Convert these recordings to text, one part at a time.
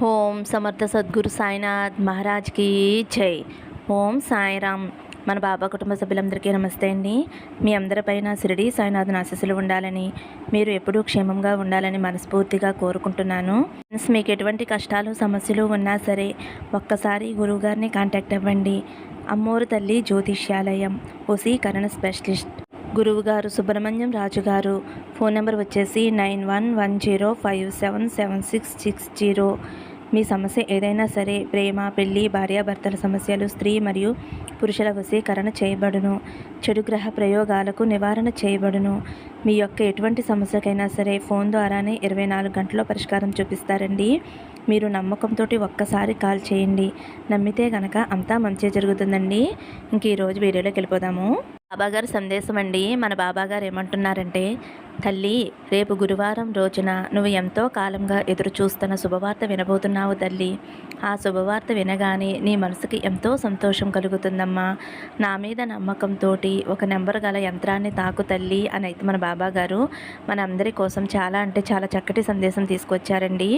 ఓం సమర్థ సద్గురు సాయినాథ్ మహారాజ్కి జై. ఓం సాయిరామ్. మన బాబా కుటుంబ సభ్యులందరికీ నమస్తే అండి. మీ అందరిపైన షిరిడి సాయినాథన్ ఆశీస్సులు ఉండాలని, మీరు ఎప్పుడూ క్షేమంగా ఉండాలని మనస్ఫూర్తిగా కోరుకుంటున్నాను. మీకు ఎటువంటి కష్టాలు సమస్యలు ఉన్నా సరే ఒక్కసారి గురువుగారిని కాంటాక్ట్ అవ్వండి. అమ్మోరు తల్లి జ్యోతిష్యాలయం, వశీకరణ స్పెషలిస్ట్ గురువుగారు సుబ్రహ్మణ్యం రాజు గారు. ఫోన్ నెంబర్ వచ్చేసి 9110577660. మీ సమస్య ఏదైనా సరే, ప్రేమ, పెళ్లి, భార్యాభర్తల సమస్యలు, స్త్రీ మరియు పురుషుల వశీకరణ చేయబడును. చెడు గ్రహ ప్రయోగాలకు నివారణ చేయబడును. మీ యొక్క ఎటువంటి సమస్యకైనా సరే ఫోన్ ద్వారానే 24 గంటల్లో పరిష్కారం చూపిస్తారండి. మీరు నమ్మకంతో ఒక్కసారి కాల్ చేయండి. నమ్మితే కనుక అంతా మంచి జరుగుతుందండి. ఇంక ఈరోజు వీడియోలోకి వెళ్ళిపోదాము. బాబాగారు సందేశం అండి. మన బాబాగారు ఏమంటున్నారంటే, తల్లి, రేపు గురువారం రోజున నువ్వు ఎంతో కాలంగా ఎదురు చూస్తున్న శుభవార్త వినబోతున్నావు తల్లి. ఆ శుభవార్త వినగానే నీ మనసుకి ఎంతో సంతోషం కలుగుతుందమ్మా. నా మీద నమ్మకంతో ఒక నెంబర్ గల యంత్రాన్ని తాకు తల్లి అని అయితే మన బాబాగారు మన అందరి కోసం చాలా అంటే చాలా చక్కటి సందేశం తీసుకొచ్చారండి.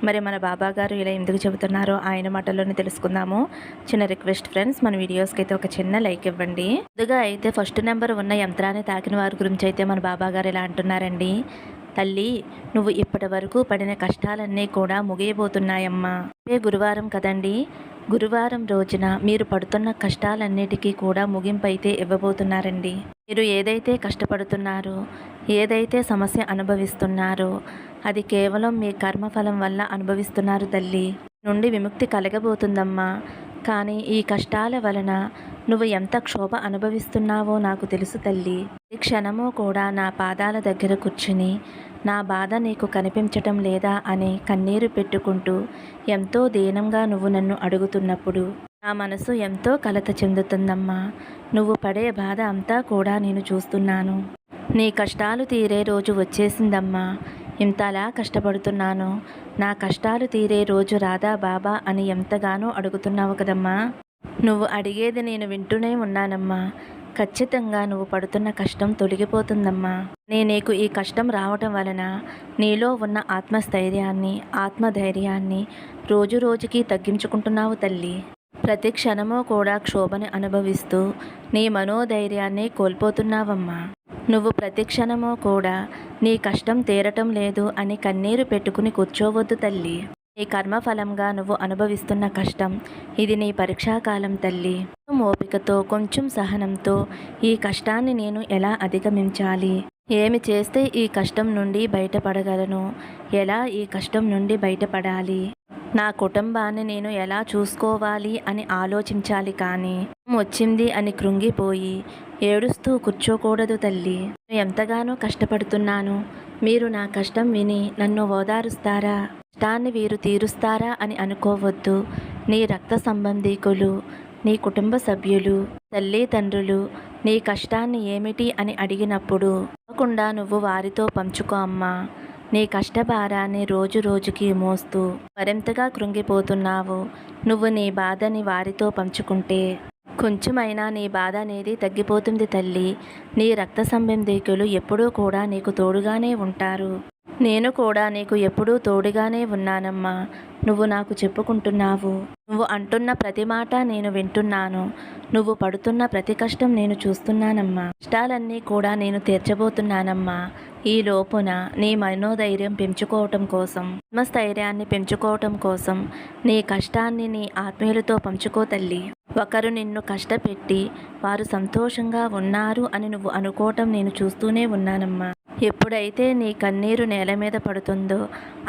మరి మన బాబాగారు ఇలా ఎందుకు చెబుతున్నారో ఆయన మాటల్లోనే తెలుసుకుందాము. చిన్న రిక్వెస్ట్ ఫ్రెండ్స్, మన వీడియోస్కి అయితే ఒక చిన్న లైక్ ఇవ్వండి. ముందుగా అయితే ఫస్ట్ నెంబర్ ఉన్న యంత్రాన్ని తాకిన వారి గురించి అయితే మన బాబాగారు ఇలా అంటున్నారండి. తల్లి, నువ్వు ఇప్పటి వరకు పడిన కష్టాలన్నీ కూడా ముగియబోతున్నాయమ్మా. గురువారం కదండి. గురువారం రోజున మీరు పడుతున్న కష్టాలన్నిటికీ కూడా ముగింపు అయితే ఇవ్వబోతున్నారండి. మీరు ఏదైతే కష్టపడుతున్నారో, ఏదైతే సమస్య అనుభవిస్తున్నారో అది కేవలం మీ కర్మఫలం వల్ల అనుభవిస్తున్నారు తల్లి. నుండి విముక్తి కలగబోతుందమ్మా. కానీ ఈ కష్టాల వలన నువ్వు ఎంత క్షోభ అనుభవిస్తున్నావో నాకు తెలుసు తల్లి. ఈ క్షణము కూడా నా పాదాల దగ్గర కూర్చుని నా బాధ నీకు కనిపించటం లేదా అని కన్నీరు పెట్టుకుంటూ ఎంతో దీనంగా నువ్వు నన్ను అడుగుతున్నప్పుడు నా మనసు ఎంతో కలత చెందుతుందమ్మా. నువ్వు పడే బాధ అంతా కూడా నేను చూస్తున్నాను. నీ కష్టాలు తీరే రోజు వచ్చేసిందమ్మా. ఇంతలా కష్టపడుతున్నాను, నా కష్టాలు తీరే రోజు రాదా బాబా అని ఎంతగానో అడుగుతున్నావు కదమ్మా. నువ్వు అడిగేది నేను వింటూనే ఉన్నానమ్మా. ఖచ్చితంగా నువ్వు పడుతున్న కష్టం తొలగిపోతుందమ్మా. నీకు ఈ కష్టం రావటం వలన నీలో ఉన్న ఆత్మస్థైర్యాన్ని, ఆత్మధైర్యాన్ని రోజు రోజుకి తగ్గించుకుంటున్నావు తల్లి. ప్రతి క్షణమూ కూడా క్షోభని అనుభవిస్తూ నీ మనోధైర్యాన్ని కోల్పోతున్నావమ్మా. నువ్వు ప్రతి క్షణమూ కూడా నీ కష్టం తీరటం లేదు అని కన్నీరు పెట్టుకుని కూర్చోవద్దు తల్లి. నీ కర్మఫలంగా నువ్వు అనుభవిస్తున్న కష్టం ఇది నీ పరీక్షాకాలం తల్లి. ఓపికతో, కొంచెం సహనంతో ఈ కష్టాన్ని నేను ఎలా అధిగమించాలి, ఏమి చేస్తే ఈ కష్టం నుండి బయటపడగలను, ఎలా ఈ కష్టం నుండి బయటపడాలి, నా కుటుంబాన్ని నేను ఎలా చూసుకోవాలి అని ఆలోచించాలి. కానీ వచ్చింది అని కృంగిపోయి ఏడుస్తూ కూర్చోకూడదు తల్లి. నేను ఎంతగానో కష్టపడుతున్నాను, మీరు నా కష్టం విని నన్ను ఓదారుస్తారా, కష్టాన్ని వీరు తీరుస్తారా అని అనుకోవద్దు. నీ రక్త సంబంధీకులు, నీ కుటుంబ సభ్యులు, తల్లిదండ్రులు నీ కష్టాన్ని ఏమిటి అని అడిగినప్పుడు తప్పకుండా నువ్వు వారితో పంచుకో అమ్మా. నీ కష్టభారాన్ని రోజు రోజుకి మోస్తూ మరింతగా కృంగిపోతున్నావు. నువ్వు నీ బాధని వారితో పంచుకుంటే కొంచెమైనా నీ బాధ అనేది తగ్గిపోతుంది తల్లి. నీ రక్త సంబంధీకులు ఎప్పుడూ కూడా నీకు తోడుగానే ఉంటారు. నేను కూడా నీకు ఎప్పుడూ తోడుగానే ఉన్నానమ్మా. నువ్వు నాకు చెప్పుకుంటున్నావు, నువ్వు అంటున్న ప్రతి మాట నేను వింటున్నాను. నువ్వు పడుతున్న ప్రతి కష్టం నేను చూస్తున్నానమ్మా. కష్టాలన్నీ కూడా నేను తీర్చబోతున్నానమ్మా. ఈ లోపున నీ మనోధైర్యం పెంచుకోవటం కోసం, ఆత్మస్థైర్యాన్ని పెంచుకోవటం కోసం నీ కష్టాన్ని నీ ఆత్మీయులతో పంచుకో తల్లి. ఒకరు నిన్ను కష్టపెట్టి వారు సంతోషంగా ఉన్నారు అని నువ్వు అనుకోవటం నేను చూస్తూనే ఉన్నానమ్మా. ఎప్పుడైతే నీ కన్నీరు నేల మీద పడుతుందో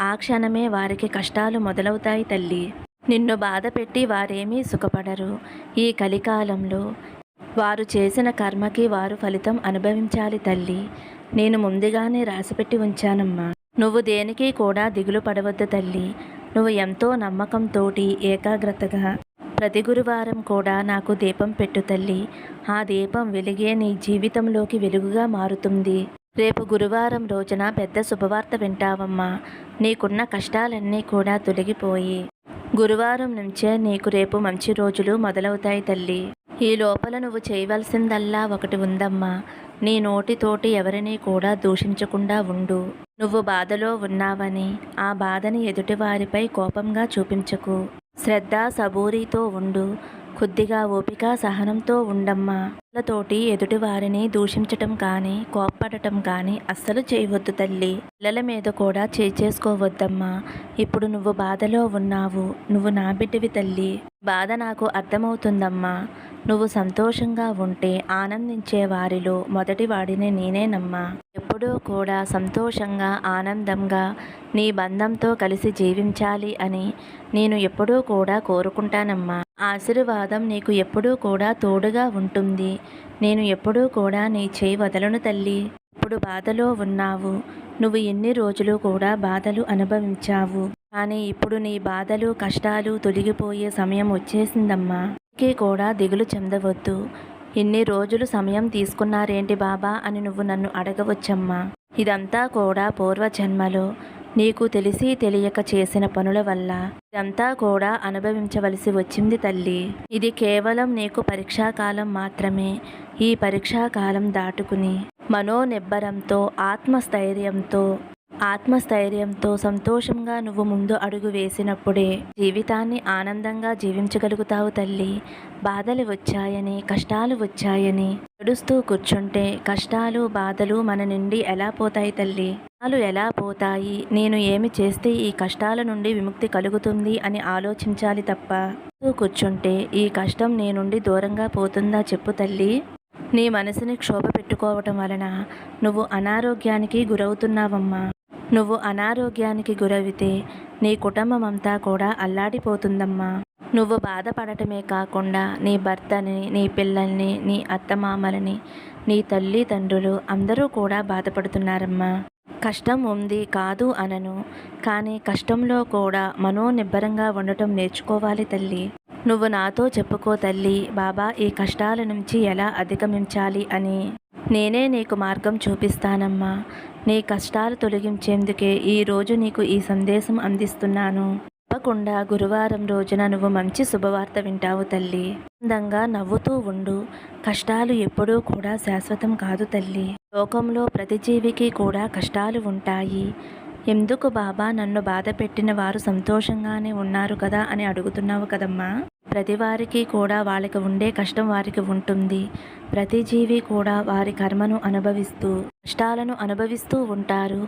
ఆ క్షణమే వారికి కష్టాలు మొదలవుతాయి తల్లి. నిన్ను బాధ పెట్టి వారేమీ సుఖపడరు. ఈ కలికాలంలో వారు చేసిన కర్మకి వారు ఫలితం అనుభవించాలి తల్లి. నేను ముందుగానే రాసిపెట్టి ఉంచానమ్మా. నువ్వు దేనికి కూడా దిగులు పడవద్దు తల్లి. నువ్వు ఎంతో నమ్మకంతోటి ఏకాగ్రతగా ప్రతి గురువారం కూడా నాకు దీపం పెట్టు తల్లి. ఆ దీపం వెలిగే నీ జీవితంలోకి వెలుగుగా మారుతుంది. రేపు గురువారం రోజున పెద్ద శుభవార్త వింటావమ్మా. నీకున్న కష్టాలన్నీ కూడా తొలగిపోయి గురువారం నుంచే నీకు రేపు మంచి రోజులు మొదలవుతాయి తల్లి. ఈ లోపల నువ్వు చేయవలసిందల్లా ఒకటి ఉందమ్మా. నీ నోటితోటి ఎవరినీ కూడా దూషించకుండా ఉండు. నువ్వు బాధలో ఉన్నావని ఆ బాధని ఎదుటివారిపై కోపంగా చూపించకు. శ్రద్ధ సబూరితో ఉండు. కొద్దిగా ఓపిక సహనంతో ఉండమ్మా. తోటి ఎదుటివారిని దూషించటం కానీ కోప్పడటం కానీ అస్సలు చేయవద్దు తల్లి. పిల్లల మీద కూడా చేసుకోవద్దమ్మా. ఇప్పుడు నువ్వు బాధలో ఉన్నావు. నువ్వు నా బిడ్డవి తల్లి. బాధ నాకు అర్థమవుతుందమ్మా. నువ్వు సంతోషంగా ఉంటే ఆనందించే వారిలో మొదటి వాడిని నేనేనమ్మా. ఎప్పుడూ కూడా సంతోషంగా ఆనందంగా నీ బంధంతో కలిసి జీవించాలి అని నేను ఎప్పుడూ కూడా కోరుకుంటానమ్మా. ఆశీర్వాదం నీకు ఎప్పుడూ కూడా తోడుగా ఉంటుంది. నేను ఎప్పుడూ కూడా నీ చేయి వదలను తల్లి. ఇప్పుడు బాధలో ఉన్నావు. నువ్వు ఎన్ని రోజులు కూడా బాధలు అనుభవించావు. కానీ ఇప్పుడు నీ బాధలు కష్టాలు తొలగిపోయే సమయం వచ్చేసిందమ్మా. కూడా దిగులు చెందవద్దు. ఇన్ని రోజులు సమయం తీసుకున్నారేంటి బాబా అని నువ్వు నన్ను అడగవచ్చమ్మా. ఇదంతా కూడా పూర్వజన్మలో నీకు తెలిసి తెలియక చేసిన పనుల వల్ల ఇదంతా కూడా అనుభవించవలసి వచ్చింది తల్లి. ఇది కేవలం నీకు పరీక్షాకాలం మాత్రమే. ఈ పరీక్షాకాలం దాటుకుని మనోనిబ్బరంతో ఆత్మస్థైర్యంతో సంతోషంగా నువ్వు ముందు అడుగు వేసినప్పుడే జీవితాన్ని ఆనందంగా జీవించగలుగుతావు తల్లి. బాధలు వచ్చాయని కష్టాలు వచ్చాయని ఏడుస్తూ కూర్చుంటే కష్టాలు బాధలు మన నుండి ఎలా పోతాయి తల్లి? కష్టాలు ఎలా పోతాయి? నేను ఏమి చేస్తే ఈ కష్టాల నుండి విముక్తి కలుగుతుంది అని ఆలోచించాలి తప్ప కూర్చుంటే ఈ కష్టం నీ నుండి దూరంగా పోతుందా చెప్పు తల్లి. నీ మనసుని క్షోభ పెట్టుకోవటం వలన నువ్వు అనారోగ్యానికి గురవుతున్నావమ్మా. నువ్వు అనారోగ్యానికి గురవితే నీ కుటుంబం అంతా కూడా అల్లాడిపోతుందమ్మా. నువ్వు బాధపడటమే కాకుండా నీ భర్తని, నీ పిల్లల్ని, నీ అత్తమామలని, నీ తల్లిదండ్రులు అందరూ కూడా బాధపడుతున్నారమ్మా. కష్టం ఉంది కాదు అనను, కానీ కష్టంలో కూడా మనోనిబ్బరంగా ఉండటం నేర్చుకోవాలి తల్లి. నువ్వు నాతో చెప్పుకో తల్లి, బాబా ఈ కష్టాల నుంచి ఎలా అధిగమించాలి అని. నేనే నీకు మార్గం చూపిస్తానమ్మా. నీ కష్టాలు తొలగించేందుకే ఈరోజు నీకు ఈ సందేశం అందిస్తున్నాను. తప్పకుండా గురువారం రోజున నువ్వు మంచి శుభవార్త వింటావు తల్లి. ఆనందంగా నవ్వుతూ ఉండు. కష్టాలు ఎప్పుడూ కూడా శాశ్వతం కాదు తల్లి. లోకంలో ప్రతి జీవికి కూడా కష్టాలు ఉంటాయి. ఎందుకు బాబా నన్ను బాధ పెట్టిన వారు సంతోషంగానే ఉన్నారు కదా అని అడుగుతున్నావు కదమ్మా. ప్రతి వారికి కూడా వాళ్ళకి ఉండే కష్టం వారికి ఉంటుంది. ప్రతి జీవి కూడా వారి కర్మను అనుభవిస్తూ కష్టాలను అనుభవిస్తూ ఉంటారు.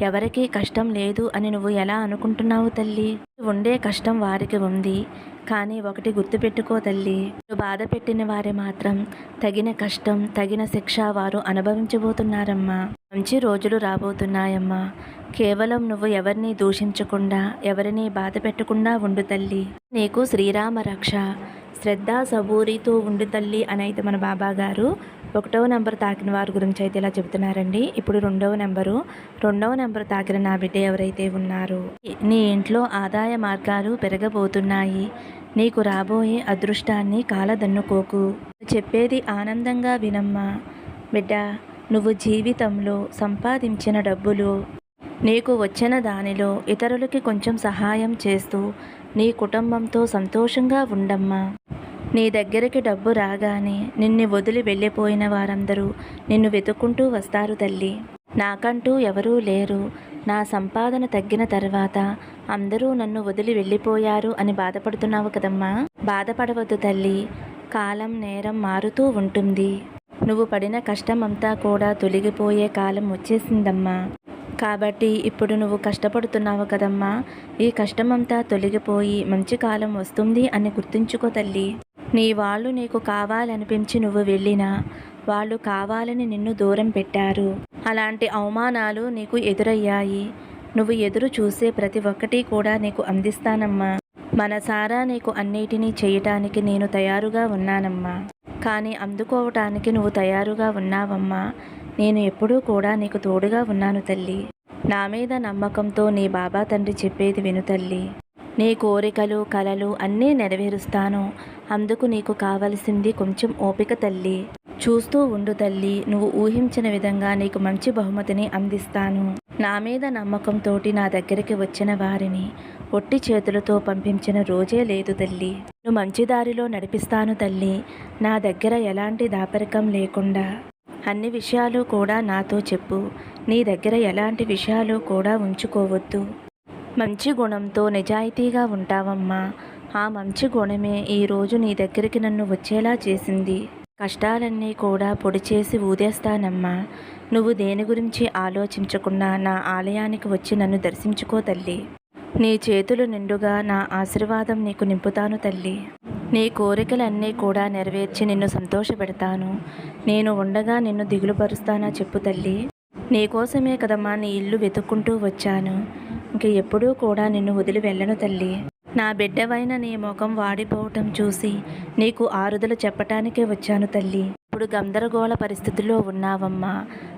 ఎవరికీ కష్టం లేదు అని నువ్వు ఎలా అనుకుంటున్నావు తల్లి? ఉండే కష్టం వారికి ఉంది. కానీ ఒకటి గుర్తుపెట్టుకో తల్లి, నువ్వు బాధ పెట్టిన వారి మాత్రం తగిన కష్టం తగిన శిక్ష వారు అనుభవించబోతున్నారమ్మా. మంచి రోజులు రాబోతున్నాయమ్మా. కేవలం నువ్వు ఎవరిని దూషించకుండా ఎవరిని బాధ పెట్టకుండా ఉండు తల్లి. నీకు శ్రీరామ రక్ష. శ్రద్ధ సబూరితో ఉండు తల్లి అని అయితే మన బాబా గారు 1వ నెంబర్ తాకిన వారి గురించి అయితే ఇలా చెబుతున్నారండి. ఇప్పుడు 2వ నెంబరు తాకిన నా బిడ్డ ఎవరైతే ఉన్నారో, నీ ఇంట్లో ఆదాయ మార్గాలు పెరగబోతున్నాయి. నీకు రాబోయే అదృష్టాన్ని కాలదన్నుకోకు. చెప్పేది ఆనందంగా వినమ్మా బిడ్డ. నువ్వు జీవితంలో సంపాదించిన డబ్బులు నీకు వచ్చిన దానిలో ఇతరులకి కొంచెం సహాయం చేస్తూ నీ కుటుంబంతో సంతోషంగా ఉండమ్మా. నీ దగ్గరికి డబ్బు రాగానే నిన్ను వదిలి వెళ్ళిపోయిన వారందరూ నిన్ను వెతుక్కుంటూ వస్తారు తల్లి. నాకంటూ ఎవరూ లేరు. నా సంపాదన తగ్గిన తర్వాత అందరూ నన్ను వదిలి వెళ్ళిపోయారు అని బాధపడుతున్నావు కదమ్మా. బాధపడవద్దు తల్లి. కాలం నేరం మారుతూ ఉంటుంది. నువ్వు పడిన కష్టం అంతా కూడా తొలగిపోయే కాలం వచ్చేసిందమ్మా. కాబట్టి ఇప్పుడు నువ్వు కష్టపడుతున్నావు కదమ్మా. ఈ కష్టమంతా తొలగిపోయి మంచి కాలం వస్తుంది అని గుర్తుంచుకో తల్లి. నీ వాళ్ళు నీకు కావాలనిపించి నువ్వు వెళ్ళినా వాళ్ళు కావాలని నిన్ను దూరం పెట్టారు. అలాంటి అవమానాలు నీకు ఎదురయ్యాయి. నువ్వు ఎదురు చూసే ప్రతి ఒక్కటి కూడా నీకు అందిస్తానమ్మా. మనసారా నీకు అన్నిటినీ చేయటానికి నేను తయారుగా ఉన్నానమ్మా. కానీ అందుకోవటానికి నువ్వు తయారుగా ఉన్నావమ్మా. నేను ఎప్పుడూ కూడా నీకు తోడుగా ఉన్నాను తల్లి. నా మీద నమ్మకంతో నీ బాబా తండ్రి చెప్పేది విను తల్లి. నీ కోరికలు కలలు అన్నీ నెరవేరుస్తాను. అందుకు నీకు కావలసింది కొంచెం ఓపిక తల్లి. చూస్తూ ఉండు తల్లి. నువ్వు ఊహించిన విధంగా నీకు మంచి బహుమతిని అందిస్తాను. నా మీద నమ్మకంతోటి నా దగ్గరికి వచ్చిన వారిని ఒట్టి చేతులతో పంపించిన రోజే లేదు తల్లి. నువ్వు మంచి దారిలో నడిపిస్తాను తల్లి. నా దగ్గర ఎలాంటి దాపరికం లేకుండా అన్ని విషయాలు కూడా నాతో చెప్పు. నీ దగ్గర ఎలాంటి విషయాలు కూడా ఉంచుకోవద్దు. మంచి గుణంతో నిజాయితీగా ఉంటావమ్మా. ఆ మంచి గుణమే ఈరోజు నీ దగ్గరికి నన్ను వచ్చేలా చేసింది. కష్టాలన్నీ కూడా పొడి చేసి ఊదేస్తానమ్మా. నువ్వు దేని గురించి ఆలోచించకుండా నా ఆలయానికి వచ్చి నన్ను దర్శించుకో తల్లి. నీ చేతులు నిండుగా నా ఆశీర్వాదం నీకు నింపుతాను తల్లి. నీ కోరికలన్నీ కూడా నెరవేర్చి నిన్ను సంతోషపెడతాను. నేను ఉండగా నిన్ను దిగులుపరుస్తానా చెప్పు తల్లి. నీకోసమే కదమ్మా నీ ఇల్లు వెతుక్కుంటూ వచ్చాను. ఇంక ఎప్పుడూ కూడా నిన్ను వదిలి వెళ్ళను తల్లి. నా బిడ్డవైన నీ ముఖం వాడిపోవటం చూసి నీకు ఆరుదలు చెప్పటానికే వచ్చాను తల్లి. ఇప్పుడు గందరగోళ పరిస్థితిలో ఉన్నావమ్మా.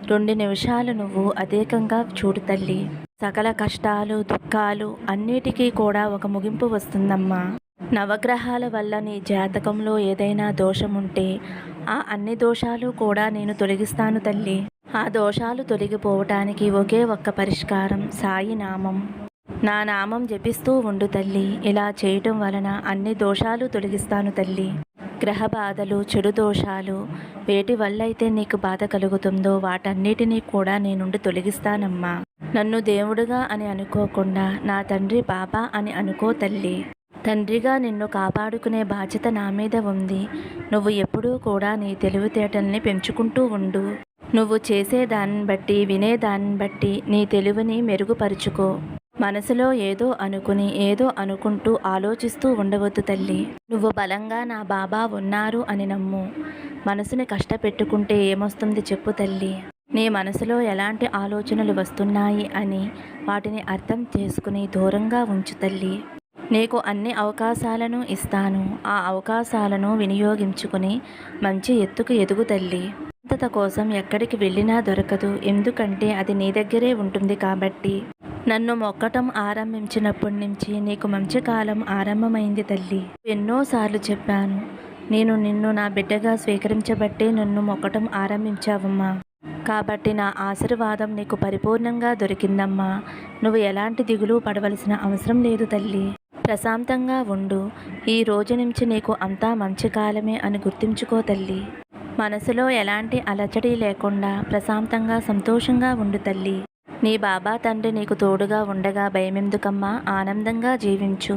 2 నిమిషాలు నువ్వు అధికంగా చూడు తల్లి. సకల కష్టాలు దుఃఖాలు అన్నిటికీ కూడా ఒక ముగింపు వస్తుందమ్మా. నవగ్రహాల వల్ల నీ జాతకంలో ఏదైనా దోషముంటే ఆ అన్ని దోషాలు కూడా నేను తొలగిస్తాను తల్లి. ఆ దోషాలు తొలగిపోవటానికి ఒకే ఒక్క పరిష్కారం సాయి నామం. నా నామం జపిస్తూ ఉండు తల్లి. ఇలా చేయటం వలన అన్ని దోషాలు తొలగిస్తాను తల్లి. గ్రహ బాధలు చెడు దోషాలు వేటి వల్లైతే నీకు బాధ కలుగుతుందో వాటన్నిటినీ కూడా నీ నుండి తొలగిస్తానమ్మా. నన్ను దేవుడుగా అని అనుకోకుండా నా తండ్రి బాబా అని అనుకో తల్లి. తండ్రిగా నిన్ను కాపాడుకునే బాధ్యత నా మీద ఉంది. నువ్వు ఎప్పుడూ కూడా నీ తెలివితేటల్ని పెంచుకుంటూ ఉండు. నువ్వు చేసేదాన్ని బట్టి వినేదాన్ని బట్టి నీ తెలివిని మెరుగుపరుచుకో. మనసులో ఏదో అనుకుని ఏదో అనుకుంటూ ఆలోచిస్తూ ఉండవద్దు తల్లి. నువ్వు బలంగా నా బాబా ఉన్నారు అని నమ్ము. మనసుని కష్టపెట్టుకుంటే ఏమొస్తుంది చెప్పు తల్లి. నీ మనసులో ఎలాంటి ఆలోచనలు వస్తున్నాయి అని వాటిని అర్థం చేసుకుని దూరంగా ఉంచు తల్లి. నీకు అన్ని అవకాశాలను ఇస్తాను. ఆ అవకాశాలను వినియోగించుకుని మంచి ఎత్తుకు ఎదుగు తల్లి. అంతత కోసం ఎక్కడికి వెళ్ళినా దొరకదు. ఎందుకంటే అది నీ దగ్గరే ఉంటుంది కాబట్టి. నన్ను మొక్కటం ఆరంభించినప్పటి నుంచి నీకు మంచి కాలం ఆరంభమైంది తల్లి. ఎన్నోసార్లు చెప్పాను. నేను నిన్ను నా బిడ్డగా స్వీకరించబట్టే నన్ను మొక్కటం ఆరంభించావమ్మా. కాబట్టి నా ఆశీర్వాదం నీకు పరిపూర్ణంగా దొరికిందమ్మా. నువ్వు ఎలాంటి దిగులు పడవలసిన అవసరం లేదు తల్లి. ప్రశాంతంగా ఉండు. ఈ రోజు నుంచి నీకు అంతా మంచి కాలమే అని గుర్తుంచుకో తల్లి. మనసులో ఎలాంటి అలజడి లేకుండా ప్రశాంతంగా సంతోషంగా ఉండు తల్లి. నీ బాబా తండ్రి నీకు తోడుగా ఉండగా భయమెందుకమ్మా. ఆనందంగా జీవించు.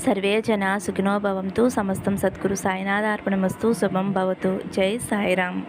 సర్వే జన సుఖినో భవంతు. సమస్తం సద్గురు సాయినాథార్పణమస్తు. శుభం భవతు. జై సాయిరామ్.